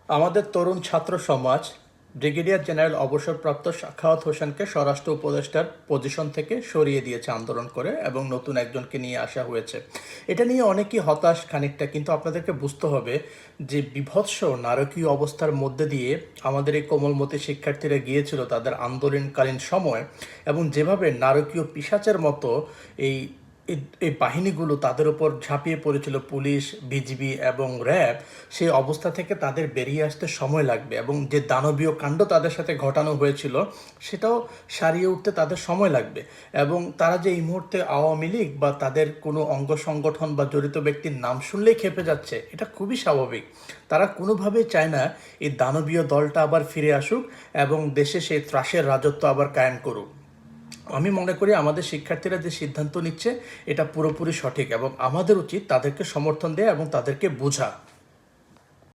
আমাদের তরুণ ছাত্র সমাজ ব্রিগেডিয়ার জেনারেল অবসরপ্রাপ্ত সাখাওয়াত হোসেনকে স্বরাষ্ট্র উপদেষ্টার পজিশন থেকে সরিয়ে দিয়েছে আন্দোলন করে, এবং নতুন একজনকে নিয়ে আসা হয়েছে। এটা নিয়ে অনেকেই হতাশ খানিকটা, কিন্তু আপনাদেরকে বুঝতে হবে যে বিভৎস নারকীয় অবস্থার মধ্যে দিয়ে আমাদের এই কোমলমতি শিক্ষার্থীরা গিয়েছিল তাদের আন্দোলনকালীন সময়, এবং যেভাবে নারকীয় পিশাচের মতো এই এই বাহিনীগুলো তাদের উপর ঝাঁপিয়ে পড়েছিল, পুলিশ, বিজিবি এবং র্যাব, সেই অবস্থা থেকে তাদের বেরিয়ে আসতে সময় লাগবে, এবং যে দানবীয় কাণ্ড তাদের সাথে ঘটানো হয়েছিল সেটাও সারিয়ে উঠতে তাদের সময় লাগবে। এবং তারা যে এই মুহূর্তে আওয়ামী লীগ বা তাদের কোনো অঙ্গ সংগঠন বা জড়িত ব্যক্তির নাম শুনলেই খেপে যাচ্ছে, এটা খুবই স্বাভাবিক। তারা কোনোভাবেই চায় না এই দানবীয় দলটা আবার ফিরে আসুক এবং দেশে সেই ত্রাসের রাজত্ব আবার কায়েম করুক। আমি মনে করি আমাদের শিক্ষার্থীরা যে সিদ্ধান্ত নিচ্ছে এটা পুরোপুরি সঠিক, এবং আমাদের উচিত তাদেরকে সমর্থন দেয়া এবং তাদেরকে বোঝা।